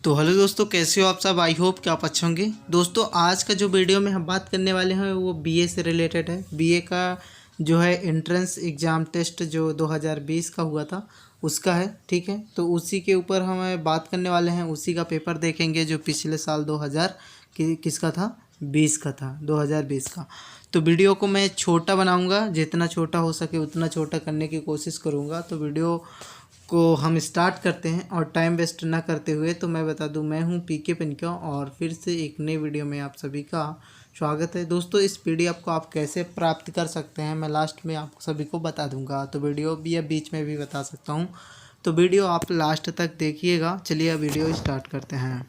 तो हेलो दोस्तों, कैसे हो आप सब। आई होप कि आप अच्छे होंगे। दोस्तों आज का जो वीडियो में हम बात करने वाले हैं वो बीए से रिलेटेड है। बीए का जो है एंट्रेंस एग्ज़ाम टेस्ट जो 2020 का हुआ था उसका है। ठीक है, तो उसी के ऊपर हम बात करने वाले हैं। उसी का पेपर देखेंगे जो पिछले साल 2000 किसका था, 20 का था, 2020 का। तो वीडियो को मैं छोटा बनाऊंगा, जितना छोटा हो सके उतना छोटा करने की कोशिश करूंगा। तो वीडियो को हम स्टार्ट करते हैं और टाइम वेस्ट ना करते हुए तो मैं बता दूं, मैं हूं पीके पिनका और फिर से एक नई वीडियो में आप सभी का स्वागत है। दोस्तों इस पीडीएफ को आप कैसे प्राप्त कर सकते हैं मैं लास्ट में आप सभी को बता दूंगा। तो वीडियो भी या बीच में भी बता सकता हूं, तो वीडियो आप लास्ट तक देखिएगा। चलिए अब वीडियो स्टार्ट करते हैं।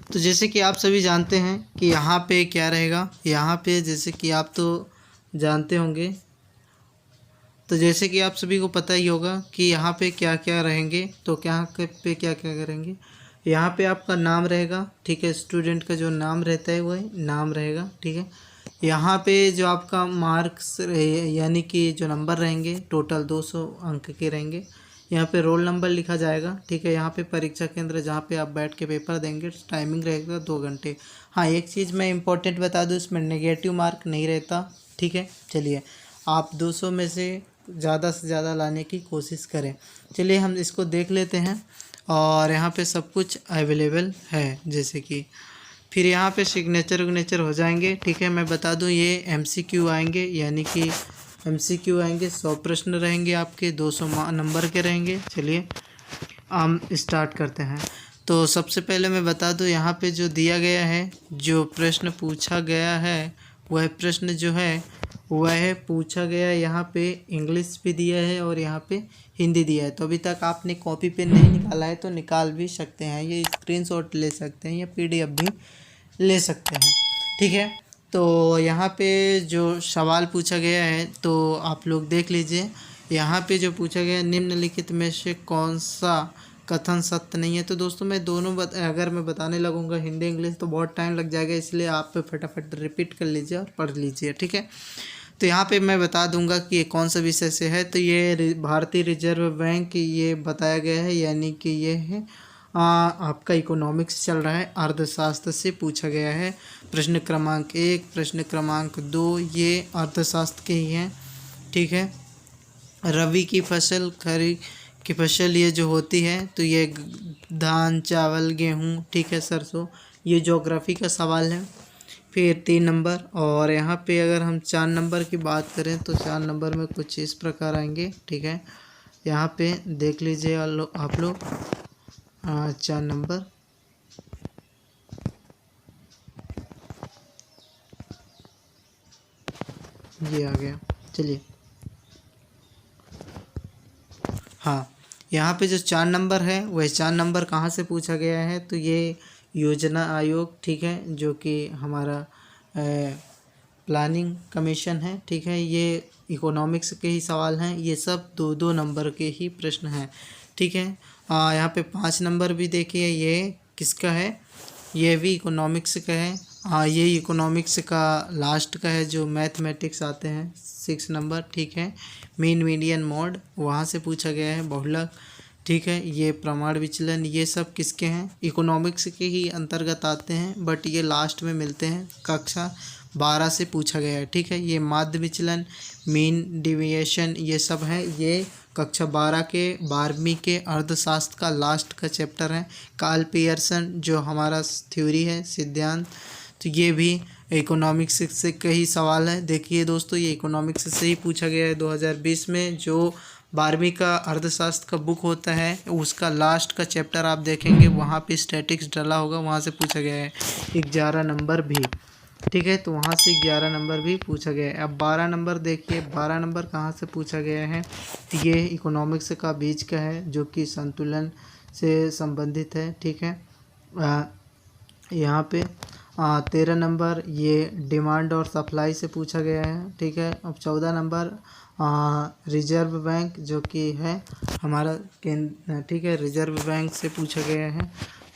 तो जैसे कि आप सभी जानते हैं कि यहाँ पे क्या रहेगा, यहाँ पे जैसे कि आप तो जानते होंगे, तो जैसे कि आप सभी को पता ही होगा कि यहाँ पे क्या क्या रहेंगे। तो यहाँ पे क्या क्या करेंगे, यहाँ पे आपका नाम रहेगा। ठीक है, स्टूडेंट का जो नाम रहता है वही नाम रहेगा। ठीक है, यहाँ पे जो आपका मार्क्स यानी कि जो नंबर रहेंगे टोटल 200 अंक के रहेंगे। यहाँ पे रोल नंबर लिखा जाएगा। ठीक है, यहाँ पे परीक्षा केंद्र जहाँ पे आप बैठ के पेपर देंगे, टाइमिंग रहेगा 2 घंटे। हाँ, एक चीज़ मैं इम्पोर्टेंट बता दूँ, इसमें नेगेटिव मार्क नहीं रहता। ठीक है, चलिए आप 200 में से ज़्यादा लाने की कोशिश करें। चलिए हम इसको देख लेते हैं। और यहाँ पे सब कुछ अवेलेबल है, जैसे कि फिर यहाँ पे सिग्नेचर हो जाएंगे। ठीक है, मैं बता दूँ ये एमसीक्यू आएंगे, यानी कि एमसीक्यू आएंगे। 100 प्रश्न रहेंगे आपके, 200 नंबर के रहेंगे। चलिए हम स्टार्ट करते हैं। तो सबसे पहले मैं बता दूँ, यहाँ पे जो दिया गया है, जो प्रश्न पूछा गया है, वह प्रश्न जो है वह पूछा गया है। यहाँ पे इंग्लिश भी दिया है और यहाँ पे हिंदी दिया है। तो अभी तक आपने कॉपी पेन नहीं निकाला है तो निकाल भी सकते हैं, ये स्क्रीनशॉट ले सकते हैं या पीडीएफ भी ले सकते हैं। ठीक है, तो यहाँ पे जो सवाल पूछा गया है तो आप लोग देख लीजिए। यहाँ पे जो पूछा गया है, निम्नलिखित में से कौन सा कथन सत्य नहीं है। तो दोस्तों मैं दोनों अगर मैं बताने लगूँगा हिंदी इंग्लिश तो बहुत टाइम लग जाएगा, इसलिए आप फटाफट रिपीट कर लीजिए और पढ़ लीजिए। ठीक है, तो यहाँ पे मैं बता दूंगा कि ये कौन सा विषय से है। तो ये भारतीय रिजर्व बैंक ये बताया गया है, यानी कि ये है आपका इकोनॉमिक्स चल रहा है, अर्थशास्त्र से पूछा गया है। प्रश्न क्रमांक 1, प्रश्न क्रमांक 2 ये अर्थशास्त्र के ही हैं। ठीक है, रबी की फसल, खरीफ की फसल ये जो होती है तो ये धान, चावल, गेहूँ, ठीक है, सरसों, ये ज्योग्राफी का सवाल है। फिर 3 नंबर। और यहाँ पे अगर हम 4 नंबर की बात करें तो 4 नंबर में कुछ इस प्रकार आएंगे। ठीक है, यहाँ पे देख लीजिए आप लोग 4 नंबर। ये आ गया। चलिए हाँ, यहाँ पे जो 4 नंबर है वह 4 नंबर कहाँ से पूछा गया है, तो ये योजना आयोग, ठीक है, जो कि हमारा प्लानिंग कमीशन है। ठीक है, ये इकोनॉमिक्स के ही सवाल हैं। ये सब 2-2 नंबर के ही प्रश्न हैं। ठीक है, यहाँ पे 5 नंबर भी देखिए, ये किसका है, ये भी इकोनॉमिक्स का है। ये इकोनॉमिक्स का लास्ट का है, जो मैथमेटिक्स आते हैं 6 नंबर। ठीक है, मीन मीडियन मोड वहाँ से पूछा गया है, बहुलक। ठीक है, ये प्रमाण विचलन, ये सब किसके हैं, इकोनॉमिक्स के ही अंतर्गत आते हैं, बट ये लास्ट में मिलते हैं। कक्षा 12 से पूछा गया है। ठीक है, ये माध्य विचलन, मीन डिविएशन, ये सब है, ये कक्षा 12 के 12वीं के अर्थशास्त्र का लास्ट का चैप्टर है। कार्ल पियर्सन जो हमारा थ्योरी है, सिद्धांत, तो ये भी इकोनॉमिक्स से कई सवाल है। देखिए दोस्तों, ये इकोनॉमिक्स से ही पूछा गया है 2020 में। जो 12वीं का अर्थशास्त्र का बुक होता है उसका लास्ट का चैप्टर आप देखेंगे, वहाँ पे स्टैटिक्स डाला होगा, वहाँ से पूछा गया है 11 नंबर भी। ठीक है, तो वहाँ से 11 नंबर भी पूछा गया है। अब 12 नंबर देखिए, 12 नंबर कहाँ से पूछा गया है, ये इकोनॉमिक्स का बीच का है, जो कि संतुलन से संबंधित है। ठीक है, यहाँ पे 13 नंबर ये डिमांड और सप्लाई से पूछा गया है। ठीक है, अब 14 नंबर रिजर्व बैंक जो कि है हमारा केंद्र, ठीक है, रिजर्व बैंक से पूछा गया है,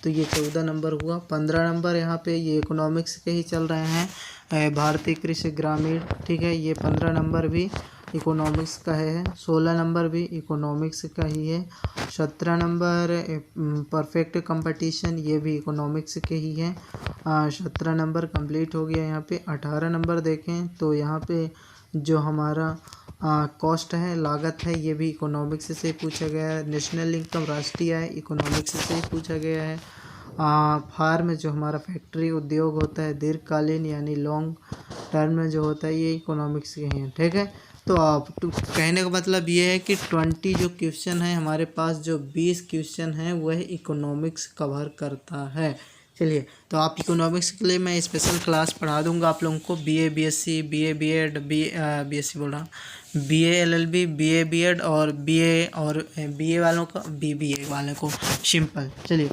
तो ये 14 नंबर हुआ। 15 नंबर यहाँ पे ये इकोनॉमिक्स के ही चल रहे हैं, भारतीय कृषि ग्रामीण। ठीक है, ये 15 नंबर भी इकोनॉमिक्स का है। 16 नंबर भी इकोनॉमिक्स का ही है। 17 नंबर परफेक्ट कंपटीशन, ये भी इकोनॉमिक्स के ही है। 17 नंबर कंप्लीट हो गया। यहाँ पे 18 नंबर देखें तो यहाँ पे जो हमारा कॉस्ट है, लागत है, ये भी इकोनॉमिक्स से पूछा गया है। नेशनल इनकम, राष्ट्रीय आय, इकोनॉमिक्स से ही पूछा गया है। फार्म जो हमारा फैक्ट्री उद्योग होता है, दीर्घकालीन यानी लॉन्ग टर्म में जो होता है, ये इकोनॉमिक्स के हैं। ठीक है, तो आप कहने का मतलब ये है कि 20 जो क्वेश्चन है हमारे पास, जो 20 क्वेश्चन हैं वह इकोनॉमिक्स कवर करता है। चलिए, तो आप इकोनॉमिक्स के लिए मैं स्पेशल क्लास पढ़ा दूंगा आप लोगों को। BA BSc, BA BEd, BSc बोल रहा हूँ, बीए एलएलबी, बीए बीएड और बीए, और बीए वालों का बीबीए वालों को सिंपल। चलिए,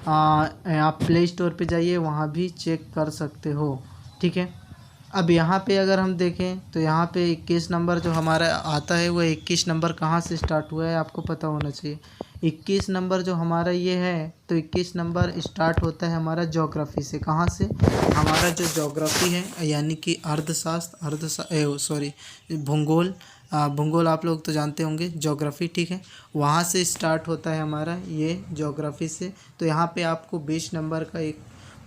आप प्ले स्टोर पे जाइए, वहाँ भी चेक कर सकते हो। ठीक है, अब यहाँ पे अगर हम देखें तो यहाँ पे 21 नंबर जो हमारा आता है, वो 21 नंबर कहाँ से स्टार्ट हुआ है आपको पता होना चाहिए। 21 नंबर जो हमारा ये है, तो 21 नंबर स्टार्ट होता है हमारा ज्योग्राफी से। कहाँ से? हमारा जो ज्योग्राफी है यानी कि भूगोल, भूगोल आप लोग तो जानते होंगे, ज्योग्राफी। ठीक है, वहाँ से स्टार्ट होता है हमारा ये ज्योग्राफी से। तो यहाँ पे आपको 20 नंबर का एक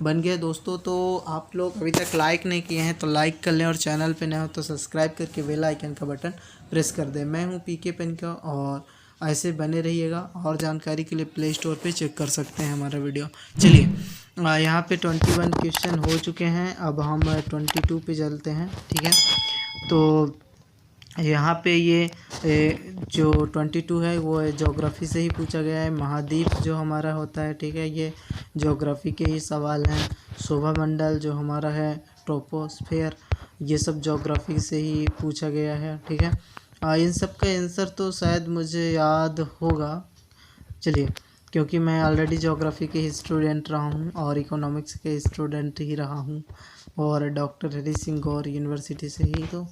बन गया दोस्तों। तो आप लोग अभी तक लाइक नहीं किए हैं तो लाइक कर लें, और चैनल पे नए हो तो सब्सक्राइब करके बेल आइकन का बटन प्रेस कर दें। मैं हूं पीके पेन का, और ऐसे बने रहिएगा। और जानकारी के लिए प्ले स्टोर पे चेक कर सकते हैं हमारा वीडियो। चलिए, यहाँ पे 21 क्वेश्चन हो चुके हैं। अब हम 22 पे चलते हैं। ठीक है, तो यहाँ पे ये जो 22 है वो ज्योग्राफी से ही पूछा गया है। महाद्वीप जो हमारा होता है, ठीक है, ये ज्योग्राफी के ही सवाल हैं। शोभा मंडल जो हमारा है, ट्रोपोस्फेयर, ये सब ज्योग्राफी से ही पूछा गया है। ठीक है, इन सब का आंसर तो शायद मुझे याद होगा। चलिए, क्योंकि मैं ऑलरेडी ज्योग्राफी के ही स्टूडेंट रहा हूँ और इकोनॉमिक्स के स्टूडेंट ही रहा हूँ, और डॉक्टर हरी सिंह गौर यूनिवर्सिटी से ही। तो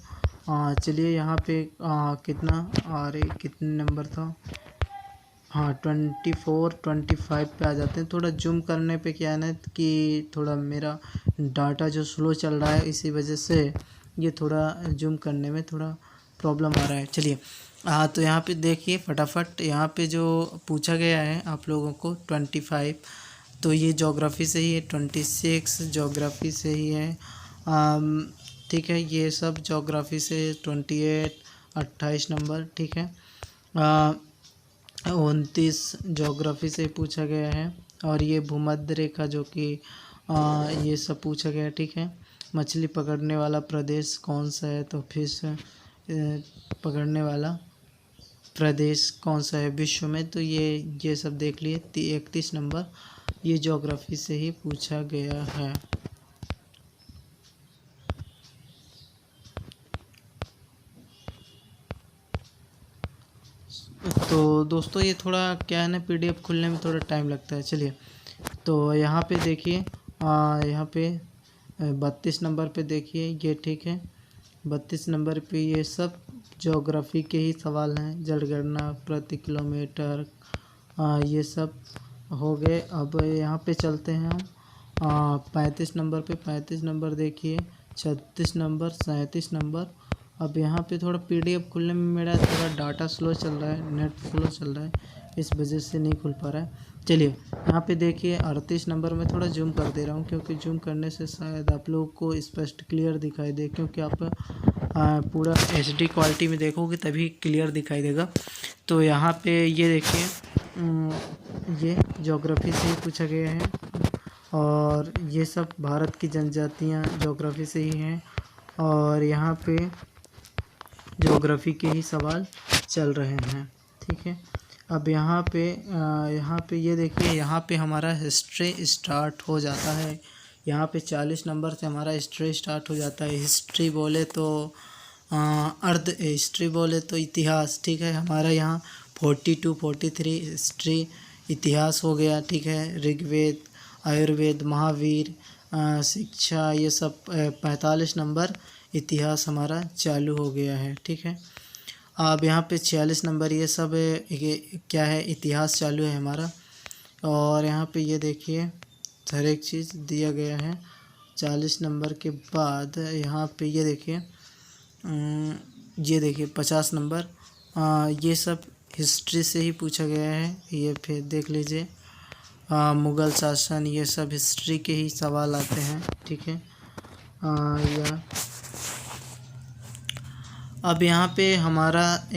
चलिए, यहाँ पे कितना, अरे कितने नंबर था, हाँ 24 25 पे आ जाते हैं। थोड़ा जूम करने पे क्या है ना कि थोड़ा मेरा डाटा जो स्लो चल रहा है, इसी वजह से ये थोड़ा जूम करने में थोड़ा प्रॉब्लम आ रहा है। चलिए, तो यहाँ पे देखिए फटाफट, यहाँ पे जो पूछा गया है आप लोगों को 25, तो ये ज्योग्राफी से ही है। 26 ज्योग्राफी से ही है। ठीक है, ये सब ज्योग्राफी से। 28 28 नंबर। ठीक है, 29 ज्योग्राफी से पूछा गया है। और ये भूमध्य रेखा जो कि ये सब पूछा गया है। ठीक है, मछली पकड़ने वाला प्रदेश कौन सा है, तो फिश पकड़ने वाला प्रदेश कौन सा है विश्व में, तो ये सब देख लिए। 31 नंबर ये ज्योग्राफी से ही पूछा गया है। तो दोस्तों, ये थोड़ा क्या है ना, पीडीएफ खुलने में थोड़ा टाइम लगता है। चलिए, तो यहाँ पे देखिए, यहाँ पे 32 नंबर पे देखिए, ये ठीक है। 32 नंबर पे ये सब ज्योग्राफी के ही सवाल हैं। जनगणना, प्रति किलोमीटर, ये सब हो गए। अब यहाँ पे चलते हैं हम 35 नंबर पे। 35 नंबर देखिए, 36 नंबर, 37 नंबर। अब यहाँ पे थोड़ा पीडीएफ खुलने में मेरा थोड़ा डाटा स्लो चल रहा है, नेट स्लो चल रहा है, इस वजह से नहीं खुल पा रहा है। चलिए, यहाँ पे देखिए 38 नंबर में थोड़ा जूम कर दे रहा हूँ, क्योंकि जूम करने से शायद आप लोगों को स्पष्ट क्लियर दिखाई दे, क्योंकि आप पूरा HD क्वालिटी में देखोगे तभी क्लियर दिखाई देगा। तो यहाँ पे ये देखिए, ये ज्योग्राफी से ही पूछा गया है, और ये सब भारत की जनजातियाँ ज्योग्राफी से ही हैं। और यहाँ पे ज्योग्राफी के ही सवाल चल रहे हैं। ठीक है, अब यहाँ पे ये देखिए, यहाँ पे हमारा हिस्ट्री स्टार्ट हो जाता है। यहाँ पे 40 नंबर से हमारा हिस्ट्री स्टार्ट हो जाता है। हिस्ट्री बोले तो अर्ध हिस्ट्री बोले तो इतिहास। ठीक है, हमारा यहाँ 42 43 हिस्ट्री इतिहास हो गया। ठीक है, ऋग्वेद, आयुर्वेद, महावीर, शिक्षा, ये सब 45 नंबर इतिहास हमारा चालू हो गया है। ठीक है, अब यहाँ पे 46 नंबर ये सब ये क्या है, इतिहास चालू है हमारा। और यहाँ पे ये देखिए हर एक चीज़ दिया गया है। 40 नंबर के बाद यहाँ पे ये देखिए ये देखिए 50 नंबर, ये सब हिस्ट्री से ही पूछा गया है। ये फिर देख लीजिए मुग़ल शासन, ये सब हिस्ट्री के ही सवाल आते हैं, ठीक है। या अब यहाँ पे हमारा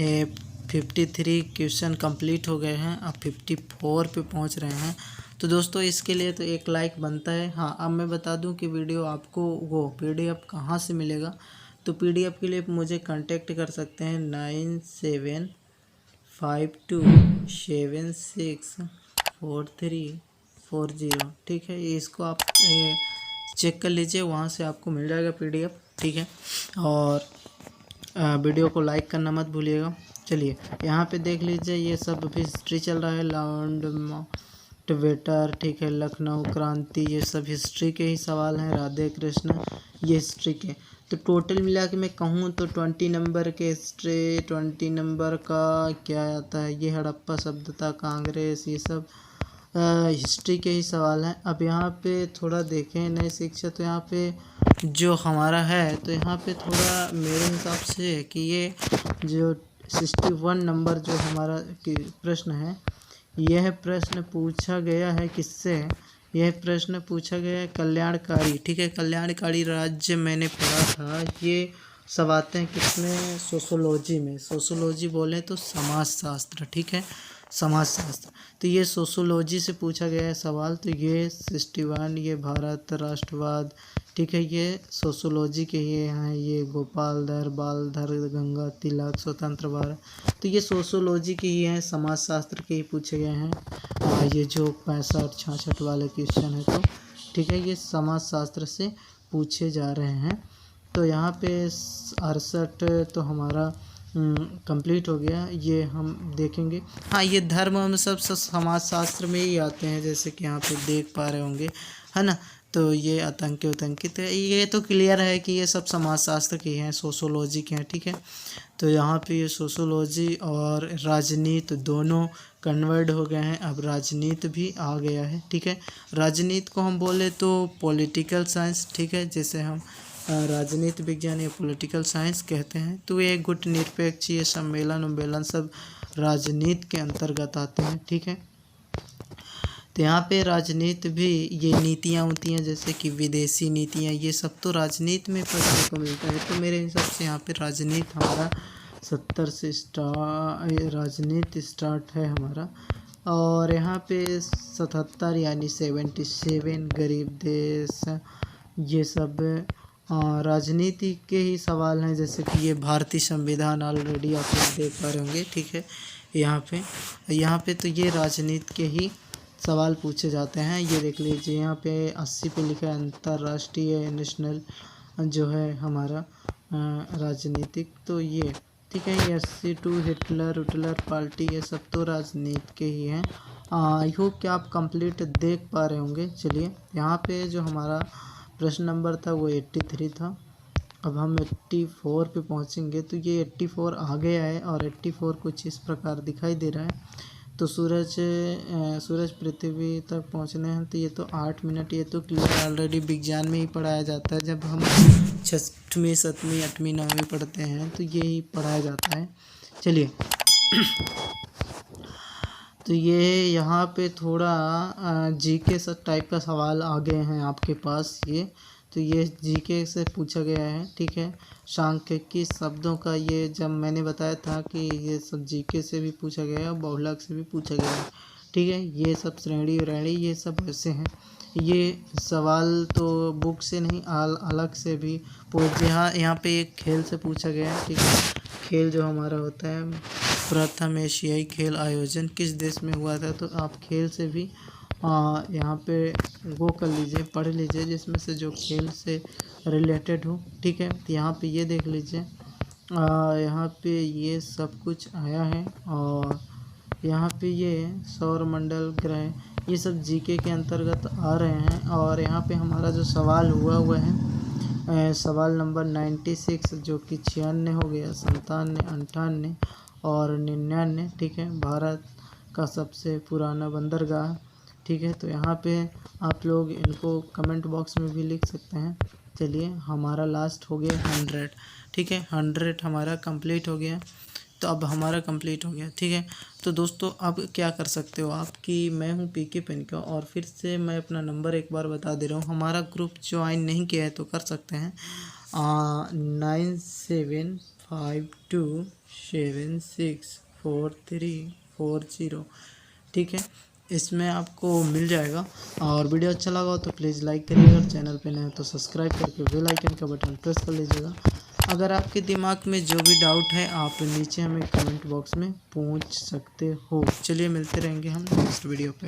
53 क्वेश्चन कंप्लीट हो गए हैं, अब 54 पे पहुँच रहे हैं। तो दोस्तों इसके लिए तो एक लाइक बनता है। हाँ, अब मैं बता दूं कि वीडियो आपको वो पीडीएफ कहाँ से मिलेगा। तो पीडीएफ के लिए मुझे कांटेक्ट कर सकते हैं 9752764340, ठीक है। इसको आप चेक कर लीजिए, वहाँ से आपको मिल जाएगा पीडीएफ, ठीक है। और वीडियो को लाइक करना मत भूलिएगा। चलिए यहाँ पे देख लीजिए, ये सब अभी हिस्ट्री चल रहा है। लॉर्ड माउंटबेटन, ठीक है, लखनऊ क्रांति, ये सब हिस्ट्री के ही सवाल हैं। राधे कृष्ण, ये हिस्ट्री के। तो टोटल मिला के मैं कहूँ तो 20 नंबर के हिस्ट्री, 20 नंबर का क्या आता है, ये हड़प्पा सभ्यता, कांग्रेस, ये सब हिस्ट्री के ही सवाल हैं। अब यहाँ पे थोड़ा देखें नई शिक्षा, तो यहाँ पे जो हमारा है, तो यहाँ पे थोड़ा मेरे हिसाब से कि ये जो 61 नंबर जो हमारा प्रश्न है, यह प्रश्न पूछा गया है किससे? यह प्रश्न पूछा गया है कल्याणकारी, ठीक है। कल्याणकारी राज्य मैंने पढ़ा था, ये सब आते हैं किसमें? सोशोलॉजी में। सोशोलॉजी बोले तो समाजशास्त्र, ठीक है, समाजशास्त्र। तो ये सोशोलॉजी से पूछा गया है सवाल। तो ये 61, ये भारत राष्ट्रवाद, ठीक है, ये सोशोलॉजी के ये हैं। ये गोपालधर, बालधर, गंगा तिलक, स्वतंत्र भारत, तो ये सोशोलॉजी के ही हैं, समाजशास्त्र के ही पूछे गए हैं। ये जो 65-66 वाले क्वेश्चन है, तो ठीक है, ये समाजशास्त्र से पूछे जा रहे हैं। तो यहाँ पे 68 तो हमारा कंप्लीट हो गया, ये हम देखेंगे। हाँ, ये धर्म में सब समाजशास्त्र में ही आते हैं, जैसे कि यहाँ पे देख पा रहे होंगे, है ना। तो ये आतंकी उतंकित है, ये तो क्लियर है कि ये सब समाजशास्त्र के हैं, सोशोलॉजी के हैं, ठीक है। तो यहाँ पे ये सोशोलॉजी और राजनीति दोनों कन्वर्ट हो गए हैं। अब राजनीति भी आ गया है, ठीक है। राजनीति को हम बोले तो पॉलिटिकल साइंस, ठीक है, जैसे हम राजनीति विज्ञान या पॉलिटिकल साइंस कहते हैं। तो ये गुटनिरपेक्ष, ये सम्मेलन उम्मेलन सब राजनीति के अंतर्गत आते हैं, ठीक है। तो यहाँ पे राजनीति भी, ये नीतियाँ होती हैं जैसे कि विदेशी नीतियाँ, ये सब तो राजनीति में पढ़ने को मिलता है। तो मेरे हिसाब से यहाँ पे राजनीति हमारा 70 से राजनीति स्टार्ट है हमारा। और यहाँ पे 77 यानी 77 गरीब देश, ये सब राजनीति के ही सवाल हैं। जैसे कि ये भारतीय संविधान ऑलरेडी आप लोग देख पा रहे होंगे, ठीक है। यहाँ पे तो ये राजनीति के ही सवाल पूछे जाते हैं। ये देख लीजिए, यहाँ पे 80 पे लिखा है अंतर्राष्ट्रीय नेशनल जो है हमारा राजनीतिक, तो ये ठीक है। ये 82 हिटलर पार्टी, ये सब तो राजनीति के ही हैं। आई होप कि आप कंप्लीट देख पा रहे होंगे। चलिए यहाँ पे जो हमारा प्रश्न नंबर था वो 83 था। अब हम 84 पे पहुँचेंगे। तो ये 84 आ गया है और 84 कुछ इस प्रकार दिखाई दे रहा है। तो सूरज पृथ्वी तक पहुंचने हैं, तो ये तो 8 मिनट, ये तो क्लियर ऑलरेडी विज्ञान में ही पढ़ाया जाता है। जब हम 6वीं 7वीं 8वीं 9वीं पढ़ते हैं तो ये ही पढ़ाया जाता है। चलिए तो ये यहाँ पे थोड़ा जीके सब टाइप का सवाल आ गए हैं आपके पास। ये तो ये जीके से पूछा गया है, ठीक है। सांख्यिकी शब्दों का, ये जब मैंने बताया था कि ये सब जीके से भी पूछा गया है, बहुलक से भी पूछा गया है, ठीक है। ये सब श्रेणी व्रेणी ये सब ऐसे हैं। ये सवाल तो बुक से नहीं, अलग से भी पूछ। यहाँ पे एक खेल से पूछा गया है, ठीक है। खेल जो हमारा होता है, प्रथम एशियाई खेल आयोजन किस देश में हुआ था, तो आप खेल से भी यहाँ पे वो कर लीजिए, पढ़ लीजिए, जिसमें से जो खेल से रिलेटेड हो, ठीक है। तो यहाँ पे ये देख लीजिए, यहाँ पे ये सब कुछ आया है। और यहाँ पे ये सौरमंडल ग्रह, ये सब जीके के अंतर्गत आ रहे हैं। और यहाँ पे हमारा जो सवाल हुआ है, सवाल नंबर 96 जो कि 96 हो गया, 57, 58 और 99, ठीक है। भारत का सबसे पुराना बंदरगाह, ठीक है। तो यहाँ पे आप लोग इनको कमेंट बॉक्स में भी लिख सकते हैं। चलिए हमारा लास्ट हो गया 100, ठीक है, 100 हमारा कंप्लीट हो गया। तो अब हमारा कंप्लीट हो गया, ठीक है। तो दोस्तों अब क्या कर सकते हो आप कि मैं हूँ पीके पेन का, और फिर से मैं अपना नंबर एक बार बता दे रहा हूँ। हमारा ग्रुप ज्वाइन नहीं किया है तो कर सकते हैं 9752764340, ठीक है। इसमें आपको मिल जाएगा। और वीडियो अच्छा लगा हो तो प्लीज़ लाइक करिएगा, और चैनल पे नए हो तो सब्सक्राइब करके बेल आइकन का बटन प्रेस कर लीजिएगा। अगर आपके दिमाग में जो भी डाउट है आप नीचे हमें कमेंट बॉक्स में पूछ सकते हो। चलिए मिलते रहेंगे हम नेक्स्ट वीडियो पे।